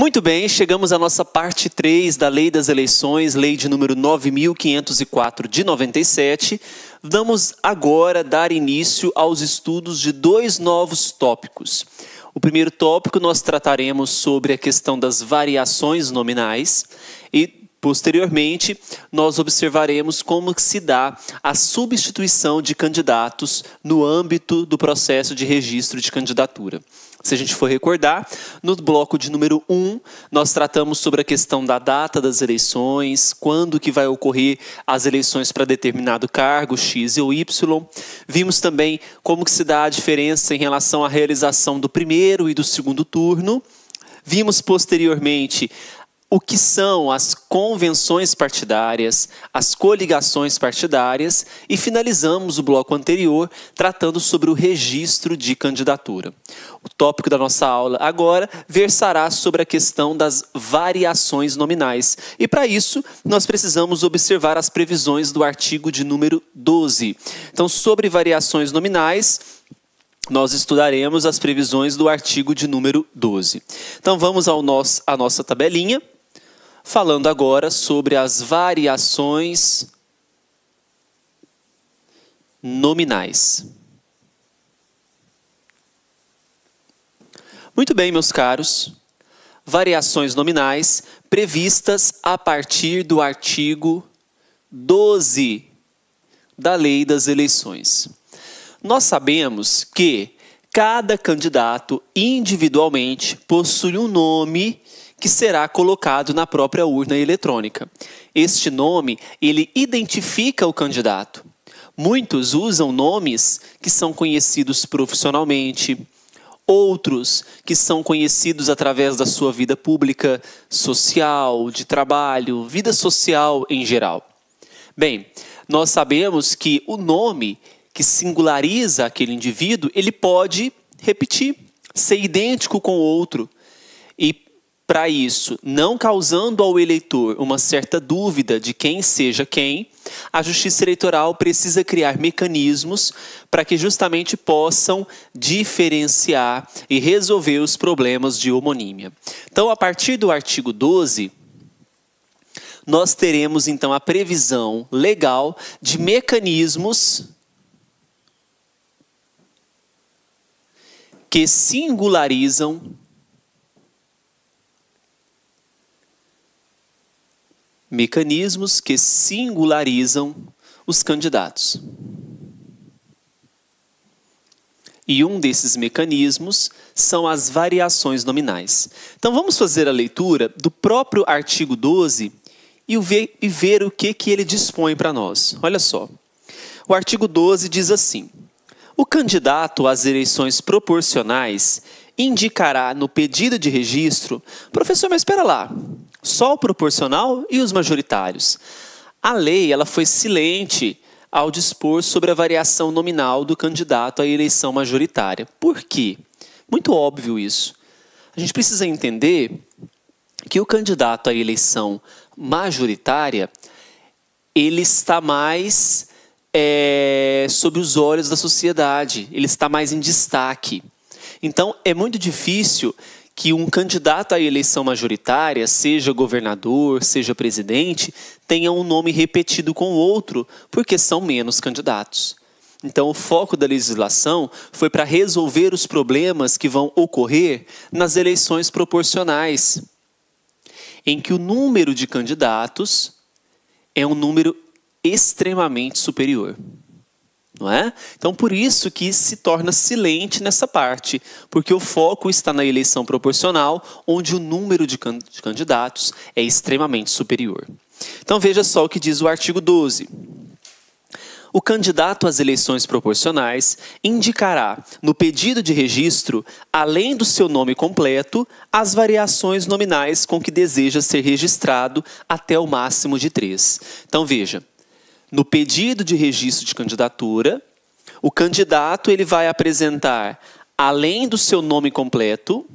Muito bem, chegamos à nossa parte 3 da Lei das Eleições, lei de número 9.504 de 97. Vamos agora dar início aos estudos de 2 novos tópicos. O primeiro tópico nós trataremos sobre a questão das variações nominais e, posteriormente, nós observaremos como se dá a substituição de candidatos no âmbito do processo de registro de candidatura. Se a gente for recordar, no bloco de número 1, nós tratamos sobre a questão da data das eleições, quando que vai ocorrer as eleições para determinado cargo, X ou Y. Vimos também como que se dá a diferença em relação à realização do primeiro e do segundo turno. Vimos posteriormente o que são as convenções partidárias, as coligações partidárias e finalizamos o bloco anterior tratando sobre o registro de candidatura. O tópico da nossa aula agora versará sobre a questão das variações nominais. E para isso, nós precisamos observar as previsões do artigo de número 12. Então, sobre variações nominais, nós estudaremos as previsões do artigo de número 12. Então, vamos à nossa tabelinha, falando agora sobre as variações nominais. Muito bem, meus caros. Variações nominais previstas a partir do artigo 12 da Lei das Eleições. Nós sabemos que cada candidato individualmente possui um nome que será colocado na própria urna eletrônica. Este nome, ele identifica o candidato. Muitos usam nomes que são conhecidos profissionalmente, outros que são conhecidos através da sua vida pública, social, de trabalho, vida social em geral. Bem, nós sabemos que o nome que singulariza aquele indivíduo, ele pode repetir, ser idêntico com o outro. E para isso, não causando ao eleitor uma certa dúvida de quem seja quem, a Justiça Eleitoral precisa criar mecanismos para que justamente possam diferenciar e resolver os problemas de homonímia. Então, a partir do artigo 12, nós teremos então a previsão legal de mecanismos que singularizam os candidatos. E um desses mecanismos são as variações nominais. Então vamos fazer a leitura do próprio artigo 12 e ver o que ele dispõe para nós. Olha só. O artigo 12 diz assim: o candidato às eleições proporcionais indicará no pedido de registro... Professor, mas espera lá. Só o proporcional e os majoritários. A lei ela foi silente ao dispor sobre a variação nominal do candidato à eleição majoritária. Por quê? Muito óbvio isso. A gente precisa entender que o candidato à eleição majoritária, ele está mais sob os olhos da sociedade, ele está mais em destaque. Então, é muito difícil que um candidato à eleição majoritária, seja governador, seja presidente, tenha um nome repetido com o outro, porque são menos candidatos. Então, o foco da legislação foi para resolver os problemas que vão ocorrer nas eleições proporcionais, em que o número de candidatos é um número extremamente superior. Não é? Então, por isso que se torna silente nessa parte, porque o foco está na eleição proporcional, onde o número de candidatos é extremamente superior. Então, veja só o que diz o artigo 12. O candidato às eleições proporcionais indicará no pedido de registro, além do seu nome completo, as variações nominais com que deseja ser registrado até o máximo de 3. Então, veja. No pedido de registro de candidatura, o candidato ele vai apresentar, além do seu nome completo,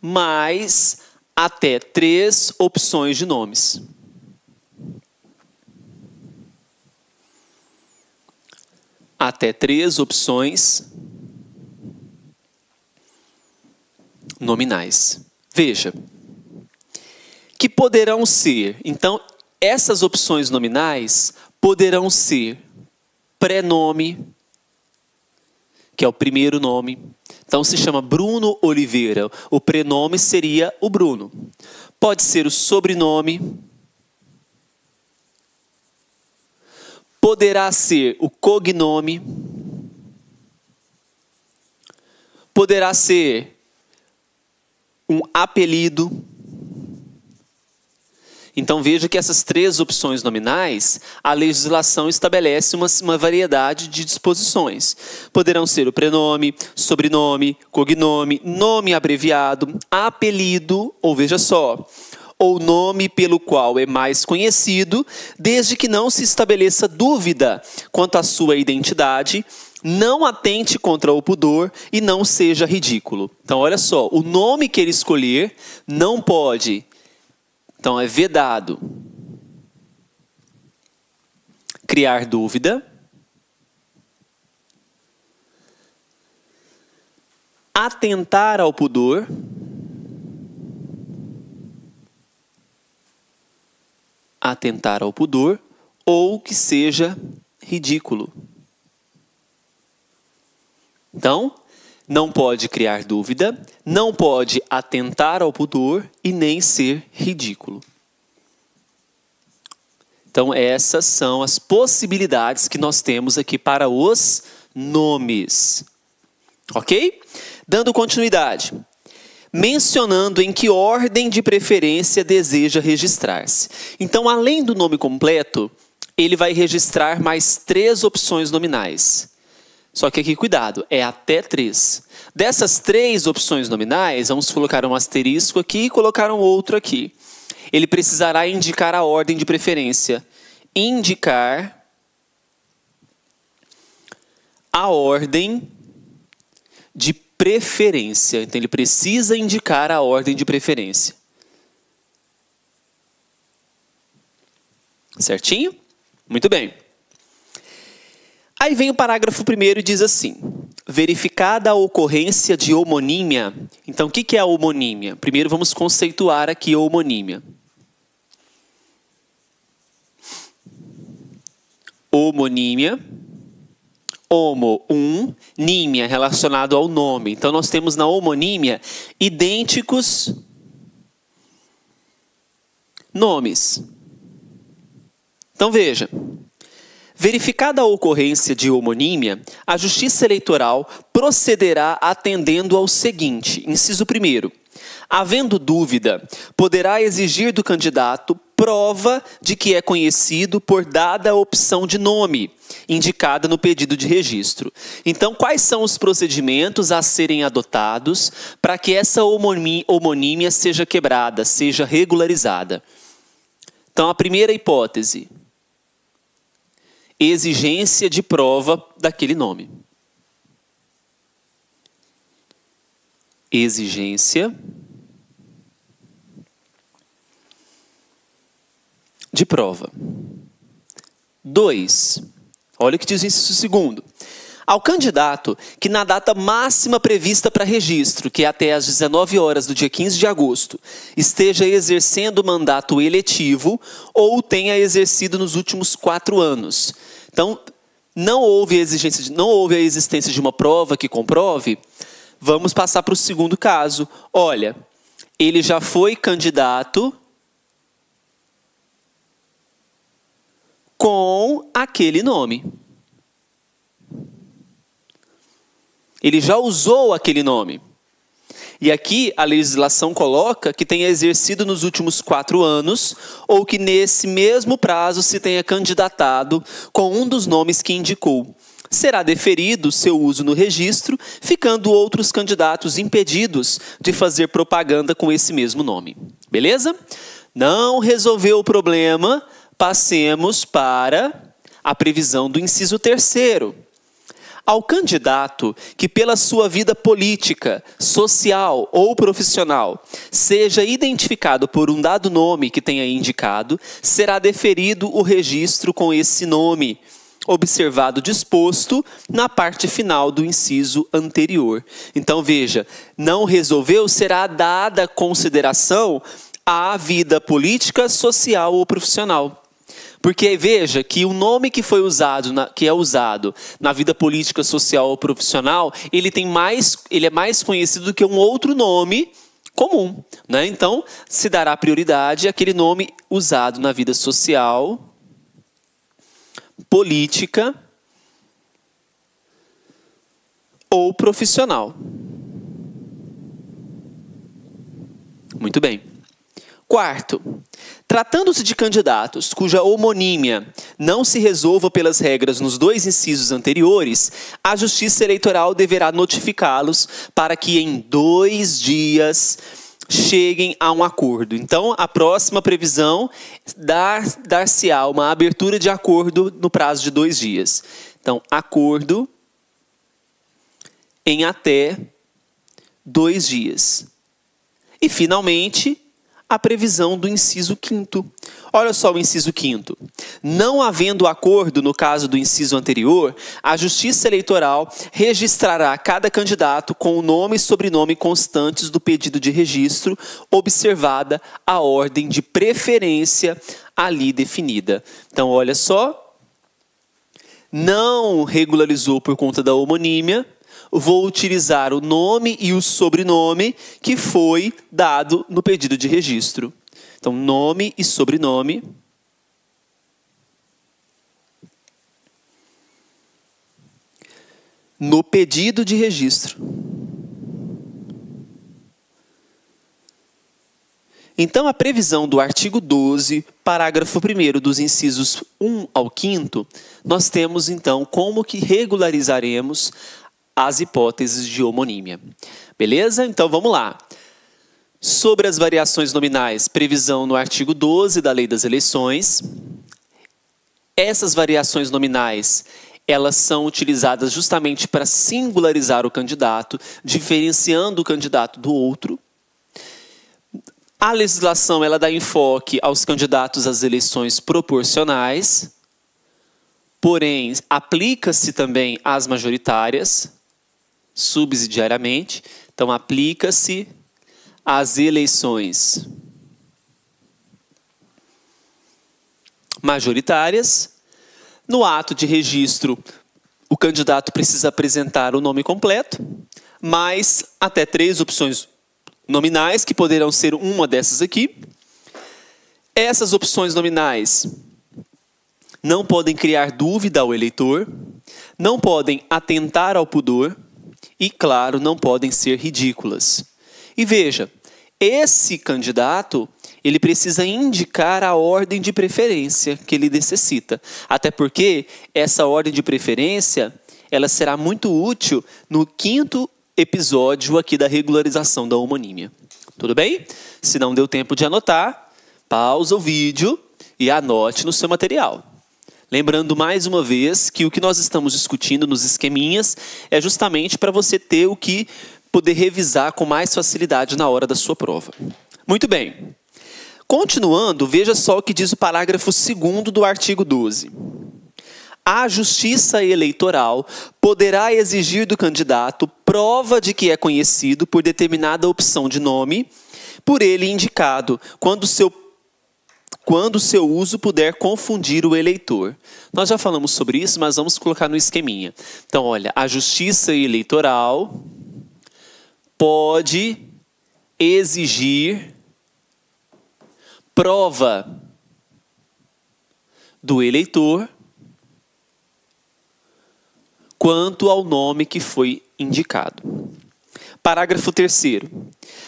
mais até 3 opções de nomes. Até 3 opções nominais. Veja, que poderão ser, então, essas opções nominais poderão ser prenome, que é o primeiro nome. Então se chama Bruno Oliveira. O prenome seria o Bruno. Pode ser o sobrenome. Poderá ser o cognome. Poderá ser um apelido. Então veja que essas três opções nominais, a legislação estabelece uma variedade de disposições. Poderão ser o prenome, sobrenome, cognome, nome abreviado, apelido, ou veja só, ou nome pelo qual é mais conhecido, desde que não se estabeleça dúvida quanto à sua identidade, não atente contra o pudor e não seja ridículo. Então olha só, o nome que ele escolher não pode... Então, é vedado criar dúvida, atentar ao pudor, ou que seja ridículo. Então, não pode criar dúvida, não pode atentar ao pudor e nem ser ridículo. Então, essas são as possibilidades que nós temos aqui para os nomes. Ok? Dando continuidade. Mencionando em que ordem de preferência deseja registrar-se. Então, além do nome completo, ele vai registrar mais 3 opções nominais. Só que aqui, cuidado, é até 3. Dessas 3 opções nominais, vamos colocar um asterisco aqui e colocar um outro aqui. Ele precisará indicar a ordem de preferência. Indicar a ordem de preferência. Então, ele precisa indicar a ordem de preferência. Certinho? Muito bem. Aí vem o parágrafo 1º e diz assim: verificada a ocorrência de homonímia. Então, o que é a homonímia? Primeiro vamos conceituar aqui a homonímia. Homonímia. Homo, nímia, relacionado ao nome. Então, nós temos na homonímia idênticos nomes. Então, veja. Verificada a ocorrência de homonímia, a Justiça Eleitoral procederá atendendo ao seguinte, inciso 1º. Havendo dúvida, poderá exigir do candidato prova de que é conhecido por dada a opção de nome, indicada no pedido de registro. Então, quais são os procedimentos a serem adotados para que essa homonímia seja quebrada, seja regularizada? Então, a primeira hipótese: exigência de prova daquele nome. Exigência de prova. 2. Olha o que diz o inciso 2º. Ao candidato que na data máxima prevista para registro, que é até às 19 horas do dia 15 de agosto, esteja exercendo mandato eletivo ou tenha exercido nos últimos 4 anos. Então, não houve a existência de uma prova que comprove. Vamos passar para o segundo caso. Olha, ele já foi candidato com aquele nome. Ele já usou aquele nome. E aqui a legislação coloca que tenha exercido nos últimos 4 anos ou que nesse mesmo prazo se tenha candidatado com um dos nomes que indicou. Será deferido seu uso no registro, ficando outros candidatos impedidos de fazer propaganda com esse mesmo nome. Beleza? Não resolveu o problema, passemos para a previsão do inciso 3º. Ao candidato que pela sua vida política, social ou profissional seja identificado por um dado nome que tenha indicado, será deferido o registro com esse nome, observado o disposto na parte final do inciso anterior. Então, veja, não resolveu, será dada consideração à vida política, social ou profissional. Porque veja que o nome que foi usado, que é usado na vida política, social ou profissional, ele é mais conhecido do que um outro nome comum, né? Então, se dará prioridade àquele nome usado na vida social, política ou profissional. Muito bem. Quarto, tratando-se de candidatos cuja homonímia não se resolva pelas regras nos 2 incisos anteriores, a Justiça Eleitoral deverá notificá-los para que em 2 dias cheguem a um acordo. Então, a próxima previsão dar-se-á uma abertura de acordo no prazo de 2 dias. Então, acordo em até 2 dias. E, finalmente, a previsão do inciso 5º. Olha só o inciso 5º. Não havendo acordo no caso do inciso anterior, a Justiça Eleitoral registrará cada candidato com o nome e sobrenome constantes do pedido de registro, observada a ordem de preferência ali definida. Então, olha só. Não regularizou por conta da homonímia, vou utilizar o nome e o sobrenome que foi dado no pedido de registro. Então, nome e sobrenome. No pedido de registro. Então, a previsão do artigo 12, parágrafo 1º dos incisos 1 ao 5º, nós temos, então, como que regularizaremos as hipóteses de homonímia. Beleza? Então, vamos lá. Sobre as variações nominais, previsão no artigo 12 da Lei das Eleições. Essas variações nominais, elas são utilizadas justamente para singularizar o candidato, diferenciando o candidato do outro. A legislação, ela dá enfoque aos candidatos às eleições proporcionais, porém, aplica-se também às majoritárias, subsidiariamente. Então, aplica-se às eleições majoritárias. No ato de registro, o candidato precisa apresentar o nome completo, mais até 3 opções nominais, que poderão ser uma dessas aqui. Essas opções nominais não podem criar dúvida ao eleitor, não podem atentar ao pudor e, claro, não podem ser ridículas. E veja, esse candidato, ele precisa indicar a ordem de preferência que ele necessita. Até porque essa ordem de preferência, ela será muito útil no 5º episódio aqui da regularização da homonímia. Tudo bem? Se não deu tempo de anotar, pausa o vídeo e anote no seu material. Lembrando mais uma vez que o que nós estamos discutindo nos esqueminhas é justamente para você ter o que poder revisar com mais facilidade na hora da sua prova. Muito bem. Continuando, veja só o que diz o parágrafo 2º do artigo 12. A Justiça Eleitoral poderá exigir do candidato prova de que é conhecido por determinada opção de nome, por ele indicado, quando seu uso puder confundir o eleitor. Nós já falamos sobre isso, mas vamos colocar no esqueminha. Então, olha, a Justiça Eleitoral pode exigir prova do eleitor quanto ao nome que foi indicado. Parágrafo 3º.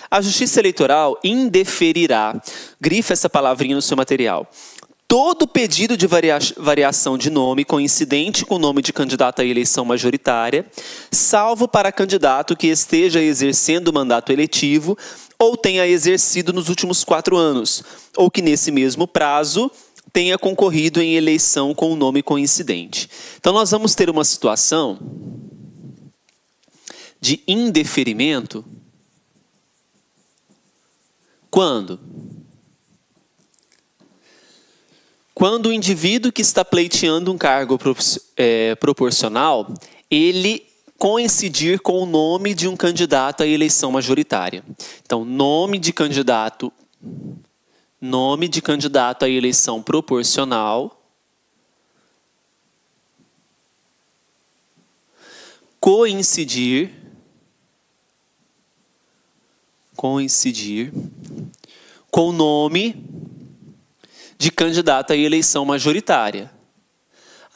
A Justiça Eleitoral indeferirá, grifa essa palavrinha no seu material, todo pedido de variação de nome coincidente com o nome de candidato à eleição majoritária, salvo para candidato que esteja exercendo o mandato eletivo ou tenha exercido nos últimos 4 anos, ou que nesse mesmo prazo tenha concorrido em eleição com o nome coincidente. Então, nós vamos ter uma situação de indeferimento quando Quando o indivíduo que está pleiteando um cargo proporcional, ele coincidir com o nome de um candidato à eleição majoritária. Então, nome de candidato à eleição proporcional, coincidir com o nome de candidato à eleição majoritária.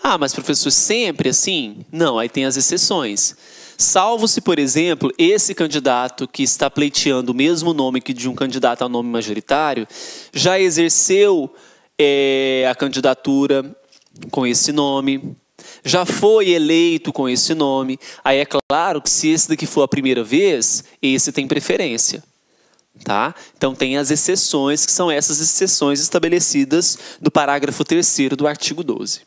Ah, mas professor, sempre assim? Não, aí tem as exceções. Salvo se, por exemplo, esse candidato que está pleiteando o mesmo nome que de um candidato ao nome majoritário, já exerceu a candidatura com esse nome, já foi eleito com esse nome. Aí é claro que se esse daqui for a primeira vez, esse tem preferência. Tá? Então tem as exceções, que são essas exceções estabelecidas no parágrafo 3º do artigo 12.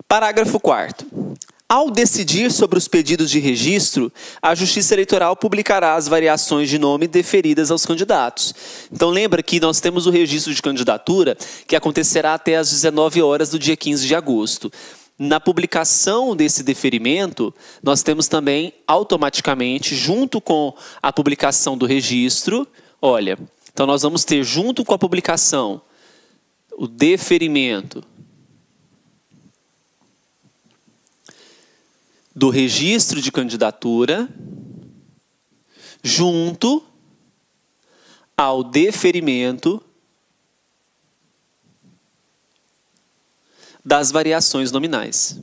Parágrafo 4º. Ao decidir sobre os pedidos de registro, a Justiça Eleitoral publicará as variações de nome deferidas aos candidatos. Então lembra que nós temos o registro de candidatura, que acontecerá até às 19 horas do dia 15 de agosto. Na publicação desse deferimento, nós temos também automaticamente, junto com a publicação do registro, olha, então nós vamos ter junto com a publicação o deferimento do registro de candidatura, junto ao deferimento das variações nominais.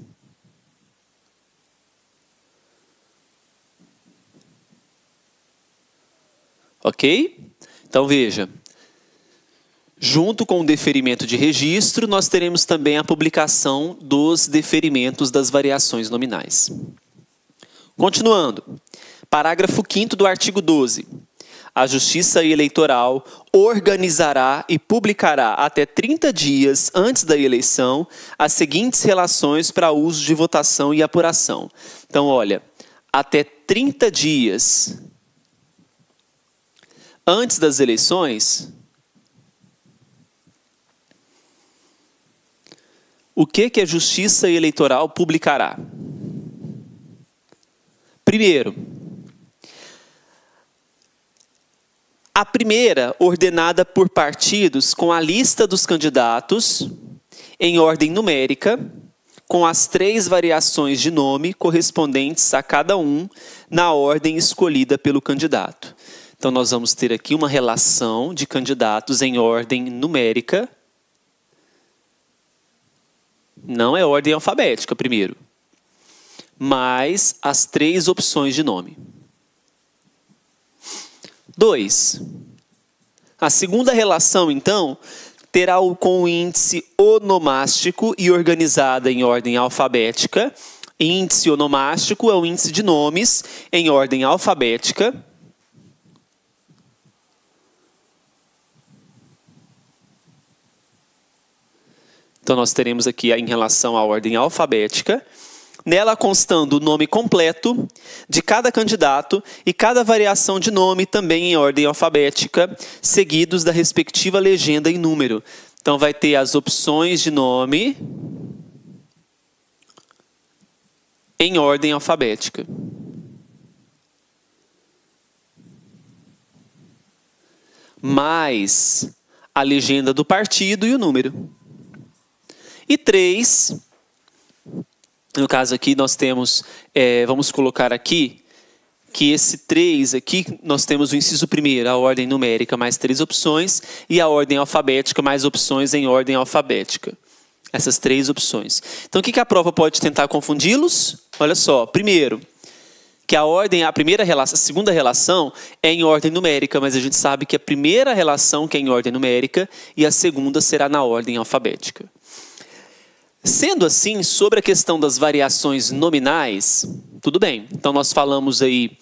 Ok? Então veja, junto com o deferimento de registro, nós teremos também a publicação dos deferimentos das variações nominais. Continuando, parágrafo 5º do artigo 12. A Justiça Eleitoral organizará e publicará até 30 dias antes da eleição as seguintes relações para uso de votação e apuração. Então, olha, até 30 dias antes das eleições, o que a Justiça Eleitoral publicará? Primeiro, a primeira ordenada por partidos com a lista dos candidatos em ordem numérica, com as 3 variações de nome correspondentes a cada um na ordem escolhida pelo candidato. Então nós vamos ter aqui uma relação de candidatos em ordem numérica. Não é ordem alfabética primeiro, mas as 3 opções de nome. 2. A segunda relação, então, terá com o índice onomástico e organizada em ordem alfabética. Índice onomástico é o índice de nomes em ordem alfabética. Então nós teremos aqui em relação à ordem alfabética. Nela constando o nome completo de cada candidato e cada variação de nome também em ordem alfabética, seguidos da respectiva legenda em número. Então vai ter as opções de nome em ordem alfabética. Mais a legenda do partido e o número. E 3... No caso aqui nós temos, vamos colocar aqui, que esse 3 aqui, nós temos o inciso 1º, a ordem numérica mais 3 opções, e a ordem alfabética mais opções em ordem alfabética. Essas 3 opções. Então o que a prova pode tentar confundi-los? Olha só, primeiro, que a segunda relação é em ordem numérica, mas a gente sabe que a primeira relação que é em ordem numérica e a segunda será na ordem alfabética. Sendo assim, sobre a questão das variações nominais, tudo bem. Então nós falamos aí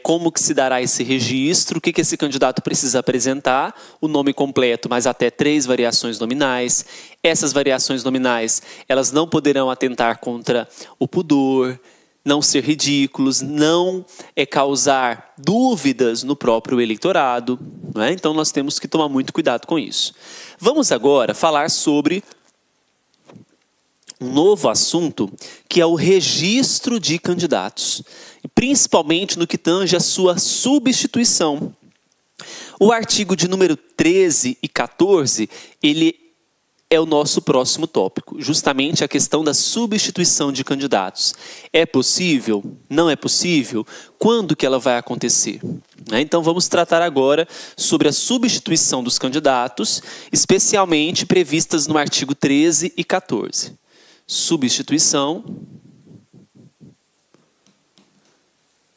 como que se dará esse registro, o que esse candidato precisa apresentar, o nome completo, mas até 3 variações nominais. Essas variações nominais, elas não poderão atentar contra o pudor, não ser ridículos, não causar dúvidas no próprio eleitorado, não é? Então nós temos que tomar muito cuidado com isso. Vamos agora falar sobre um novo assunto, que é o registro de candidatos, principalmente no que tange a sua substituição. O artigo de número 13 e 14, ele é o nosso próximo tópico, justamente a questão da substituição de candidatos. É possível? Não é possível? Quando que ela vai acontecer? Então vamos tratar agora sobre a substituição dos candidatos, especialmente previstas no artigo 13 e 14. Substituição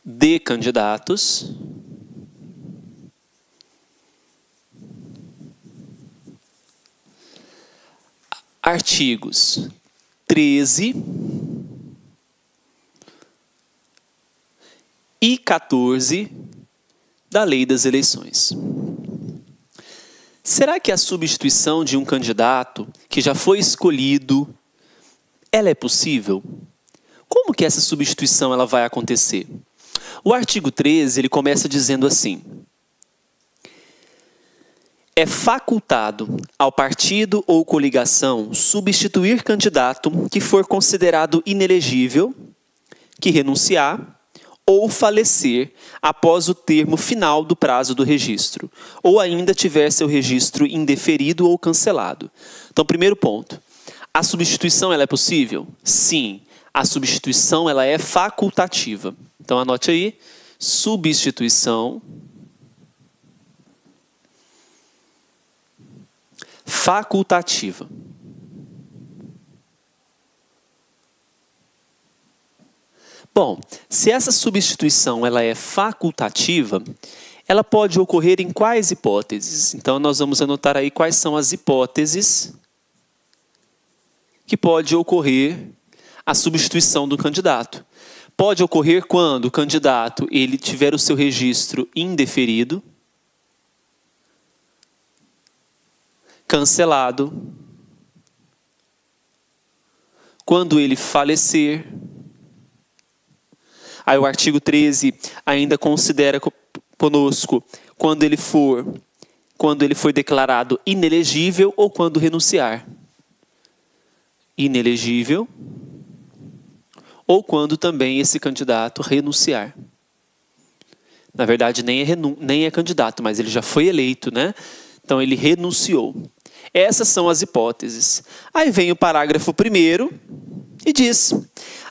de candidatos artigos 13 e 14 da Lei das Eleições. Será que a substituição de um candidato que já foi escolhido, ela é possível? Como que essa substituição ela vai acontecer? O artigo 13, ele começa dizendo assim: é facultado ao partido ou coligação substituir candidato que for considerado inelegível, que renunciar ou falecer após o termo final do prazo do registro, ou ainda tiver seu registro indeferido ou cancelado. Então, primeiro ponto. A substituição ela é possível? Sim, a substituição ela é facultativa. Então anote aí, substituição facultativa. Bom, se essa substituição ela é facultativa, ela pode ocorrer em quais hipóteses? Então nós vamos anotar aí quais são as hipóteses que pode ocorrer a substituição do candidato. Pode ocorrer quando o candidato ele tiver o seu registro indeferido, cancelado, quando ele falecer. Aí o artigo 13 ainda considera conosco quando ele for declarado inelegível ou quando renunciar. Inelegível, ou quando também esse candidato renunciar. Na verdade, nem é candidato, mas ele já foi eleito, né? Então, ele renunciou. Essas são as hipóteses. Aí vem o parágrafo 1º e diz: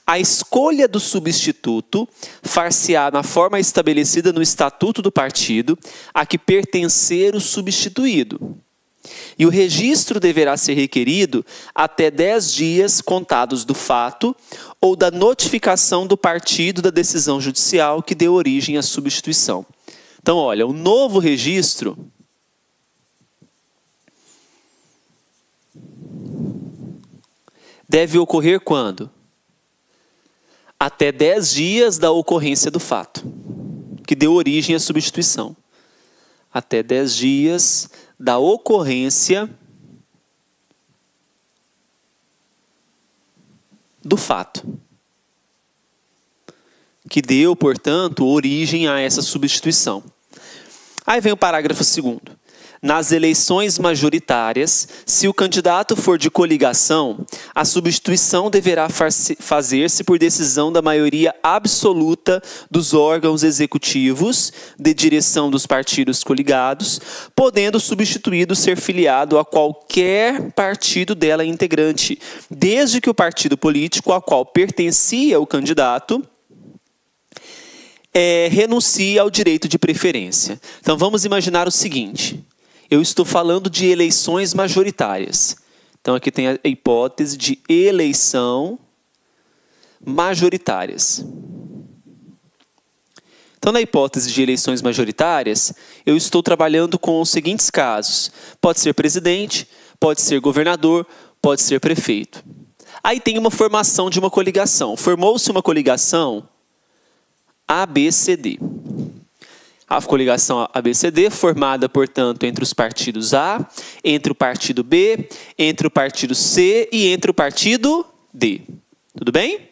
a escolha do substituto far-se-á na forma estabelecida no estatuto do partido a que pertencer o substituído. E o registro deverá ser requerido até 10 dias contados do fato ou da notificação do partido da decisão judicial que deu origem à substituição. Então, olha, o novo registro deve ocorrer quando? Até 10 dias da ocorrência do fato, que deu origem à substituição. Até 10 dias da ocorrência do fato, que deu, portanto, origem a essa substituição. Aí vem o parágrafo 2º. Nas eleições majoritárias, se o candidato for de coligação, a substituição deverá fazer-se por decisão da maioria absoluta dos órgãos executivos de direção dos partidos coligados, podendo o substituído ser filiado a qualquer partido dela integrante, desde que o partido político ao qual pertencia o candidato renuncie ao direito de preferência. Então vamos imaginar o seguinte: eu estou falando de eleições majoritárias. Então aqui tem a hipótese de eleição majoritárias. Então na hipótese de eleições majoritárias, eu estou trabalhando com os seguintes casos. Pode ser presidente, pode ser governador, pode ser prefeito. Aí tem uma formação de uma coligação. Formou-se uma coligação ABCD. A coligação ABCD, formada, portanto, entre os partidos A, entre o partido B, entre o partido C e entre o partido D. Tudo bem?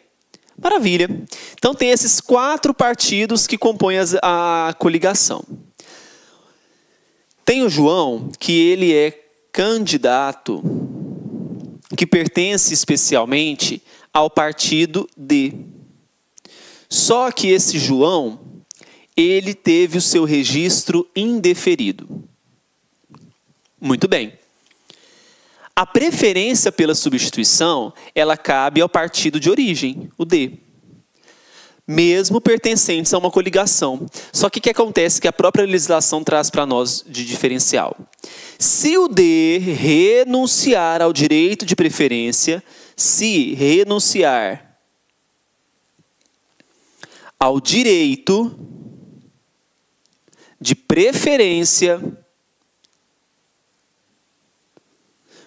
Maravilha. Então tem esses 4 partidos que compõem a coligação. Tem o João, que ele é candidato, que pertence especialmente ao partido D. Só que esse João, ele teve o seu registro indeferido. Muito bem. A preferência pela substituição, ela cabe ao partido de origem, o D. Mesmo pertencentes a uma coligação. Só que o que acontece que a própria legislação traz para nós de diferencial? Se o D renunciar ao direito de preferência, se renunciar ao direito de preferência,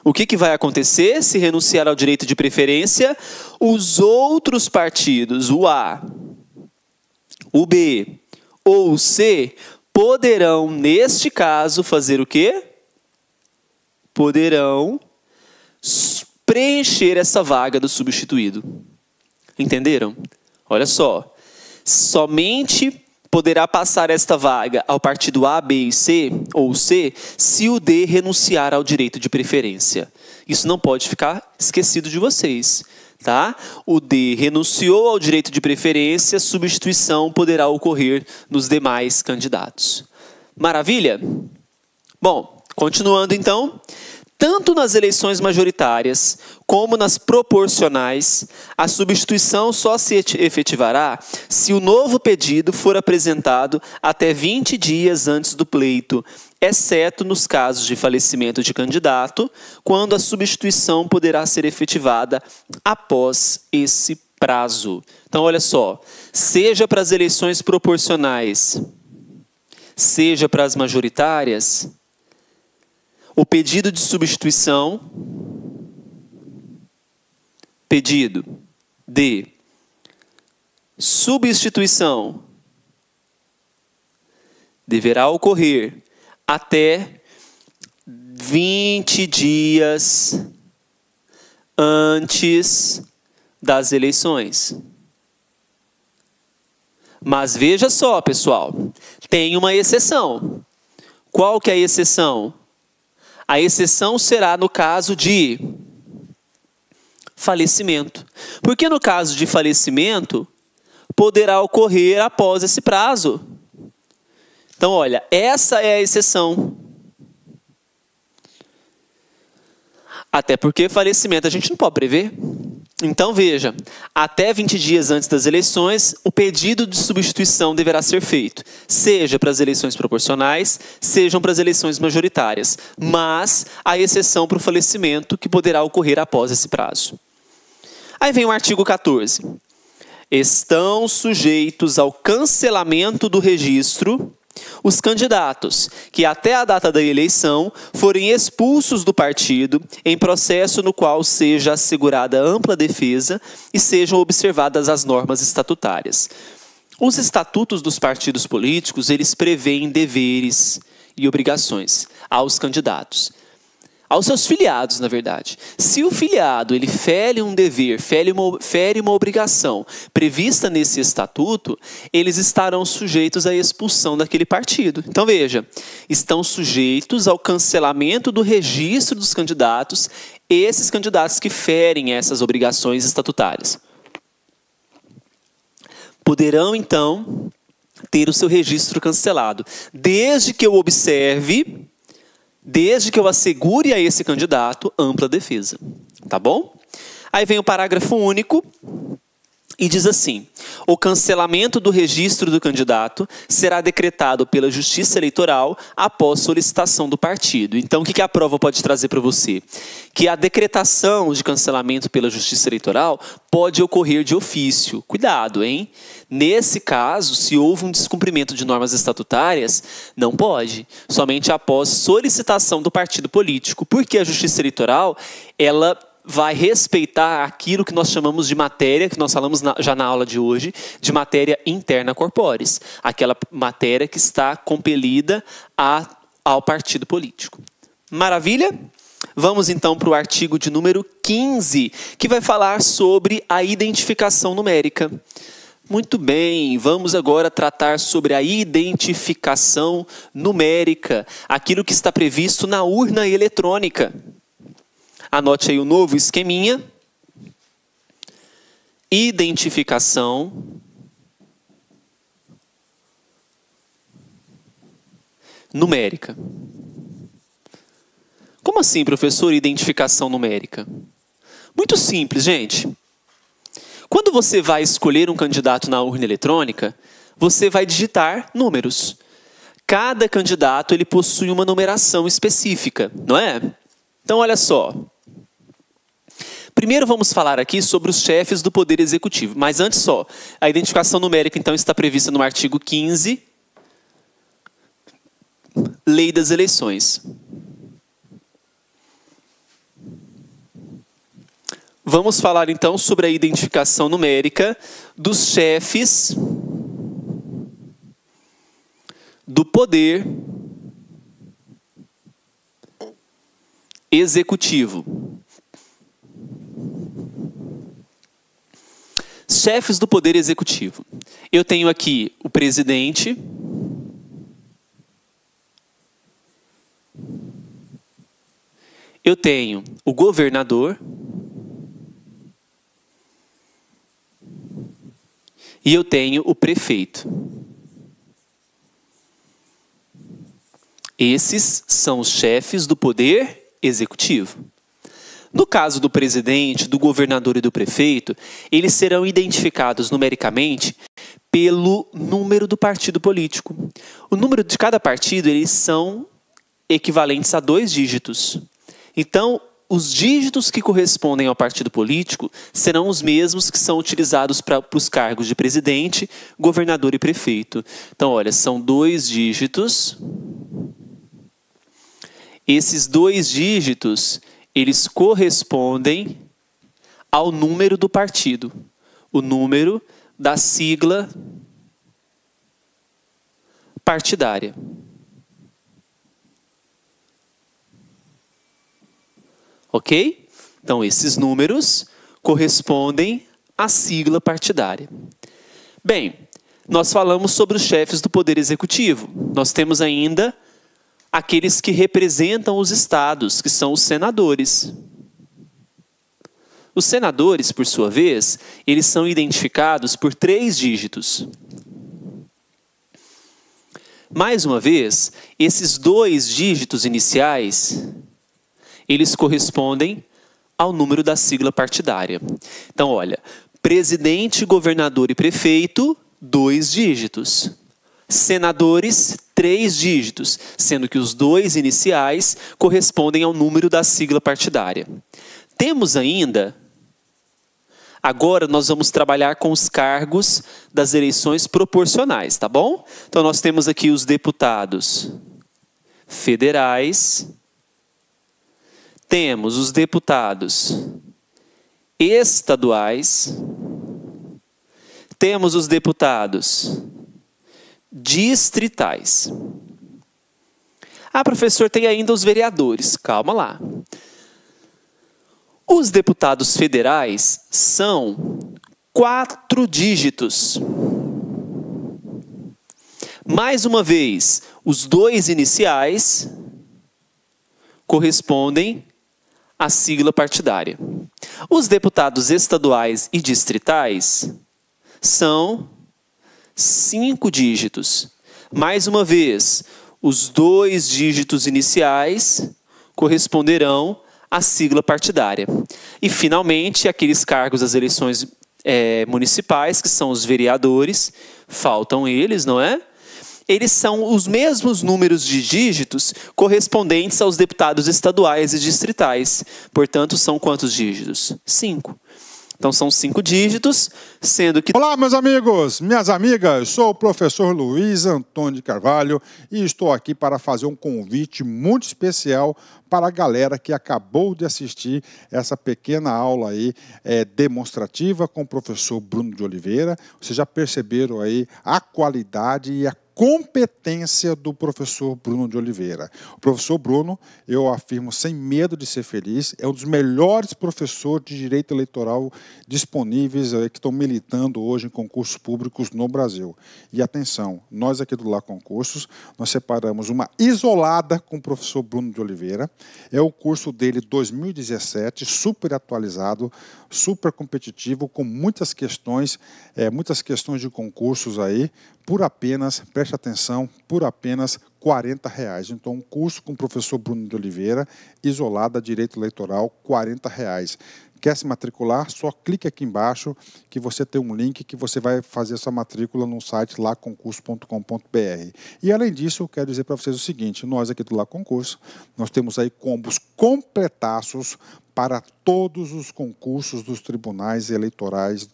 o que vai acontecer se renunciar ao direito de preferência? Os outros partidos, o A, o B ou o C, poderão, neste caso, fazer o quê? Poderão preencher essa vaga do substituído. Entenderam? Olha só. Somente poderá passar esta vaga ao partido A, B e C, ou C, se o D renunciar ao direito de preferência. Isso não pode ficar esquecido de vocês. Tá? O D renunciou ao direito de preferência, substituição poderá ocorrer nos demais candidatos. Maravilha? Bom, continuando então. Tanto nas eleições majoritárias como nas proporcionais, a substituição só se efetivará se o novo pedido for apresentado até 20 dias antes do pleito, exceto nos casos de falecimento de candidato, quando a substituição poderá ser efetivada após esse prazo. Então, olha só, seja para as eleições proporcionais, seja para as majoritárias, o pedido de substituição, pedido de substituição, deverá ocorrer até 20 dias antes das eleições. Mas veja só, pessoal, tem uma exceção. Qual que é a exceção? A exceção será no caso de falecimento. Porque no caso de falecimento, poderá ocorrer após esse prazo. Então, olha, essa é a exceção. Até porque falecimento a gente não pode prever. Então, veja, até 20 dias antes das eleições, o pedido de substituição deverá ser feito, seja para as eleições proporcionais, sejam para as eleições majoritárias, mas há exceção para o falecimento que poderá ocorrer após esse prazo. Aí vem o artigo 14. Estão sujeitos ao cancelamento do registro os candidatos que até a data da eleição forem expulsos do partido em processo no qual seja assegurada ampla defesa e sejam observadas as normas estatutárias. Os estatutos dos partidos políticos, eles prevêem deveres e obrigações aos candidatos. Aos seus filiados, na verdade. Se o filiado ele fere um dever, fere uma obrigação prevista nesse estatuto, eles estarão sujeitos à expulsão daquele partido. Então veja, estão sujeitos ao cancelamento do registro dos candidatos, esses candidatos que ferem essas obrigações estatutárias. Poderão, então, ter o seu registro cancelado, desde que eu observe, desde que eu assegure a esse candidato ampla defesa. Tá bom? Aí vem o parágrafo único e diz assim: o cancelamento do registro do candidato será decretado pela Justiça Eleitoral após solicitação do partido. Então, o que a prova pode trazer para você? Que a decretação de cancelamento pela Justiça Eleitoral pode ocorrer de ofício. Cuidado, hein? Nesse caso, se houve um descumprimento de normas estatutárias, não pode. Somente após solicitação do partido político. Porque a Justiça Eleitoral, ela vai respeitar aquilo que nós chamamos de matéria, que nós falamos já na aula de hoje, de matéria interna corporis. Aquela matéria que está compelida ao partido político. Maravilha? Vamos então para o artigo de número 15, que vai falar sobre a identificação numérica. Muito bem, vamos agora tratar sobre a identificação numérica, aquilo que está previsto na urna eletrônica. Anote aí o novo esqueminha. Identificação numérica. Como assim, professor, identificação numérica? Muito simples, gente. Quando você vai escolher um candidato na urna eletrônica, você vai digitar números. Cada candidato ele possui uma numeração específica, não é? Então, olha só. Primeiro vamos falar aqui sobre os chefes do Poder Executivo. Mas antes só, a identificação numérica então está prevista no artigo 15, Lei das Eleições. Vamos falar então sobre a identificação numérica dos chefes do Poder Executivo. Chefes do Poder Executivo. Eu tenho aqui o presidente, eu tenho o governador e eu tenho o prefeito. Esses são os chefes do Poder Executivo. No caso do presidente, do governador e do prefeito, eles serão identificados numericamente pelo número do partido político. O número de cada partido, eles são equivalentes a 2 dígitos. Então, os dígitos que correspondem ao partido político serão os mesmos que são utilizados para os cargos de presidente, governador e prefeito. Então, olha, são 2 dígitos. Esses 2 dígitos, eles correspondem ao número do partido, o número da sigla partidária. Ok? Então, esses números correspondem à sigla partidária. Bem, nós falamos sobre os chefes do Poder Executivo. Nós temos ainda aqueles que representam os estados, que são os senadores. Os senadores, por sua vez, eles são identificados por 3 dígitos. Mais uma vez, esses 2 dígitos iniciais, eles correspondem ao número da sigla partidária. Então, olha, presidente, governador e prefeito, 2 dígitos. Senadores, 3 dígitos, sendo que os 2 iniciais correspondem ao número da sigla partidária. Temos ainda, agora nós vamos trabalhar com os cargos das eleições proporcionais, tá bom? Então nós temos aqui os deputados federais, temos os deputados estaduais, temos os deputados distritais. Ah, professor, tem ainda os vereadores. Calma lá. Os deputados federais são 4 dígitos. Mais uma vez, os 2 iniciais correspondem à sigla partidária. Os deputados estaduais e distritais são 5 dígitos. Mais uma vez, os 2 dígitos iniciais corresponderão à sigla partidária. E, finalmente, aqueles cargos das eleições municipais, que são os vereadores, faltam eles, não é? Eles são os mesmos números de dígitos correspondentes aos deputados estaduais e distritais. Portanto, são quantos dígitos? 5. Então, são 5 dígitos, sendo que... Olá, meus amigos, minhas amigas, sou o professor Luiz Antônio de Carvalho e estou aqui para fazer um convite muito especial para a galera que acabou de assistir essa pequena aula aí, demonstrativa com o professor Bruno de Oliveira. Vocês já perceberam aí a qualidade e a competência do professor Bruno de Oliveira. O professor Bruno, eu afirmo sem medo de ser feliz, é um dos melhores professores de direito eleitoral disponíveis que estão militando hoje em concursos públicos no Brasil. E atenção, nós aqui do Lá Concursos, nós separamos uma isolada com o professor Bruno de Oliveira. É o curso dele 2017, super atualizado, super competitivo, com muitas questões de concursos aí, por apenas, preste atenção, por apenas R$40. Então, um curso com o professor Bruno de Oliveira, isolada, direito eleitoral, R$40. Quer se matricular? Só clique aqui embaixo que você tem um link que você vai fazer sua matrícula no site laconcurso.com.br. E além disso, eu quero dizer para vocês o seguinte, nós aqui do Lá Concurso, nós temos aí combos completaços para todos os concursos dos tribunais eleitorais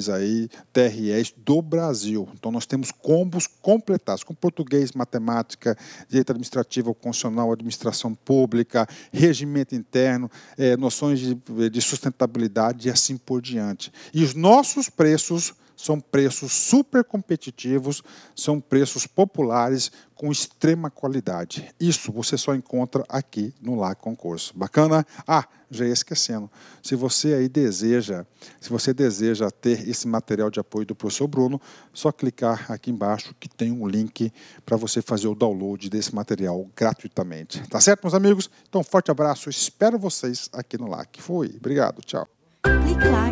aí, TREs do Brasil. Então, nós temos combos completados, com português, matemática, direito administrativo, constitucional, administração pública, regimento interno, noções de sustentabilidade e assim por diante. E os nossos preços são preços super competitivos, são preços populares com extrema qualidade. Isso você só encontra aqui no Lá Concurso. Bacana? Ah, já ia esquecendo. Se você deseja ter esse material de apoio do professor Bruno, só clicar aqui embaixo que tem um link para você fazer o download desse material gratuitamente. Tá certo, meus amigos? Então, forte abraço. Espero vocês aqui no LAC. Fui. Obrigado. Tchau. Clique lá.